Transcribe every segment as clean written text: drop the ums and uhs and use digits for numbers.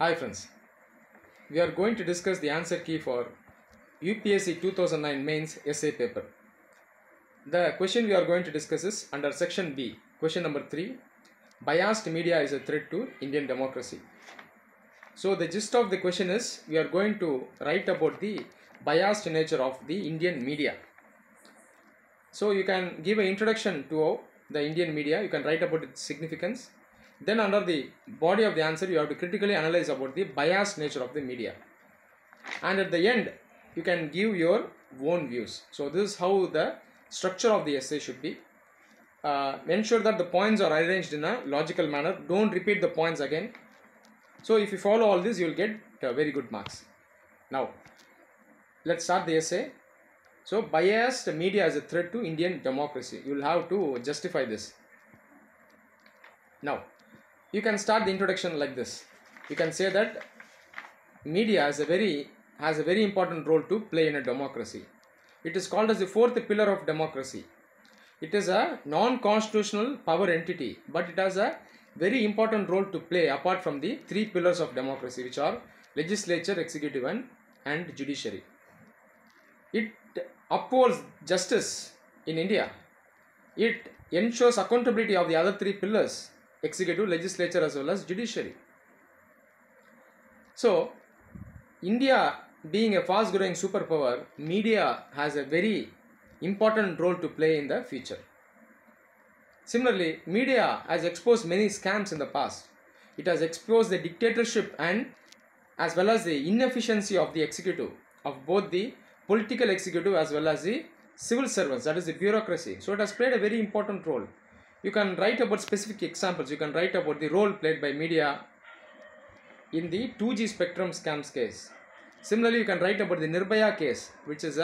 Hi friends, we are going to discuss the answer key for UPSC 2009 mains essay paper. The question we are going to discuss is under section B, question number 3, biased media is a threat to Indian democracy. So the gist of the question is we are going to write about the biased nature of the Indian media. So you can give an introduction to the Indian media, you can write about its significance. Then under the body of the answer, you have to critically analyze about the biased nature of the media. And at the end, you can give your own views. So this is how the structure of the essay should be. Ensure that the points are arranged in a logical manner. Don't repeat the points again. So if you follow all this, you will get very good marks. Now, let's start the essay. So biased media is a threat to Indian democracy. You will have to justify this. Now, you can start the introduction like this. You can say that media has a very important role to play in a democracy. It is called as the fourth pillar of democracy. It is a non-constitutional power entity, but it has a very important role to play apart from the three pillars of democracy, which are legislature, executive and judiciary. It upholds justice in India. It ensures accountability of the other three pillars, executive, legislature as well as judiciary. So, India being a fast growing superpower, media has a very important role to play in the future. Similarly, media has exposed many scams in the past. It has exposed the dictatorship and as well as the inefficiency of the executive, of both the political executive as well as the civil servants, that is the bureaucracy. So it has played a very important role. You can write about specific examples. You can write about the role played by media in the 2G spectrum scams case. Similarly, you can write about the Nirbhaya case, which is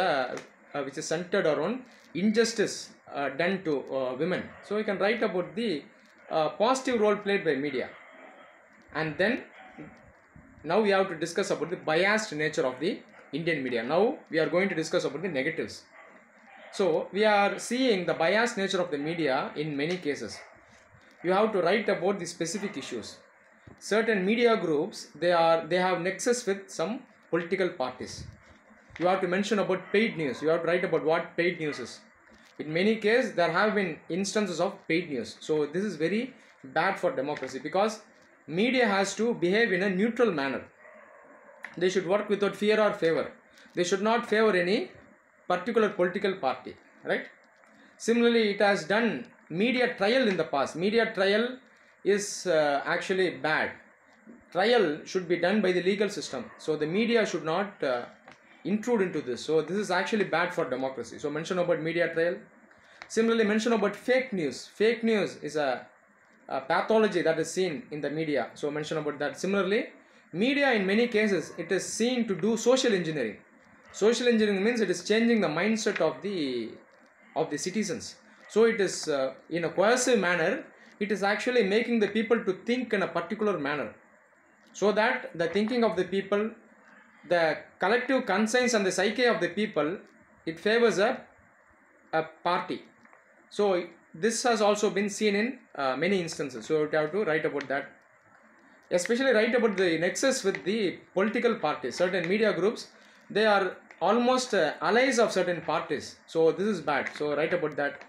centered around injustice done to women. So you can write about the positive role played by media. And then now we have to discuss about the biased nature of the Indian media. Now we are going to discuss about the negatives. So we are seeing the biased nature of the media in many cases. You have to write about the specific issues. Certain media groups, they have nexus with some political parties. You have to mention about paid news. You have to write about what paid news is. In many cases, there have been instances of paid news. So this is very bad for democracy because media has to behave in a neutral manner. They should work without fear or favor. They should not favor any particular political party, right? Similarly, it has done media trial in the past. Media trial is actually bad. Trial should be done by the legal system. So the media should not intrude into this. So this is actually bad for democracy. So mention about media trial. Similarly, mention about fake news. Fake news is a pathology that is seen in the media. So mention about that. Similarly, media in many cases, it is seen to do social engineering. Social engineering means it is changing the mindset of the citizens. So it is in a coercive manner, it is actually making the people to think in a particular manner. So that the thinking of the people, the collective conscience and the psyche of the people, it favors a party. So this has also been seen in many instances. So you have to write about that. Especially write about the nexus with the political parties. Certain media groups, they are almost allies of certain parties. So this is bad. So write about that.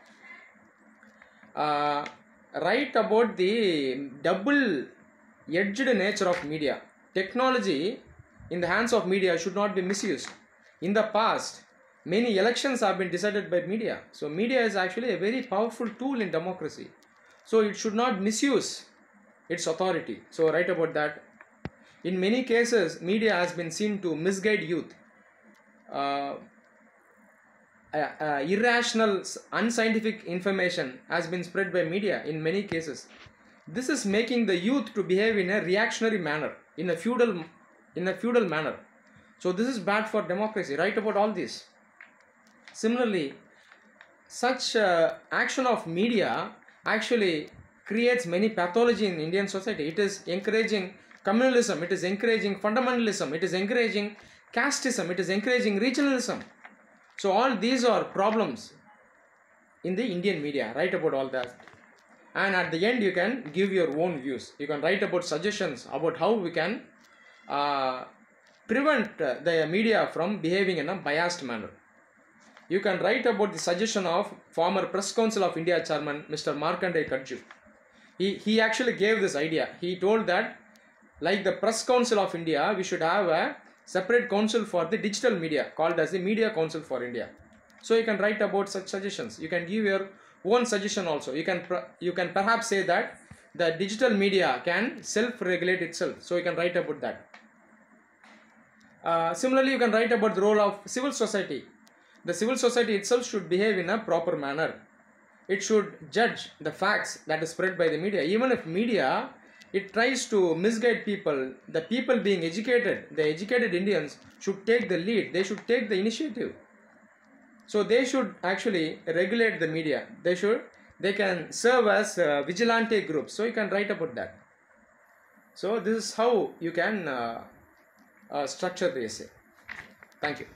Write about the double-edged nature of media. Technology in the hands of media should not be misused. In the past, many elections have been decided by media. So media is actually a very powerful tool in democracy. So it should not misuse its authority. So write about that. In many cases, media has been seen to misguide youth. Irrational, unscientific information has been spread by media in many cases. This is making the youth to behave in a reactionary manner, in a feudal manner. So this is bad for democracy. Write about all this. Similarly, such action of media actually creates many pathology in Indian society. It is encouraging communalism, it is encouraging fundamentalism, it is encouraging casteism, it is encouraging regionalism. So all these are problems in the Indian media. Write about all that. And at the end you can give your own views. You can write about suggestions about how we can uh, prevent the media from behaving in a biased manner. You can write about the suggestion of former Press Council of India chairman Mr. Markandeya Kadju. He actually gave this idea. He told that like the Press Council of India, we should have a separate council for the digital media called as the Media Council for India. So you can write about such suggestions. You can give your own suggestion also. You can perhaps say that the digital media can self-regulate itself. So you can write about that. Similarly, you can write about the role of civil society. The civil society itself should behave in a proper manner. It should judge the facts that is spread by the media. Even if media, it tries to misguide people, the people being educated, the educated Indians should take the lead. They should take the initiative. So they should actually regulate the media. They can serve as vigilante groups. So you can write about that. So this is how you can structure the essay. Thank you.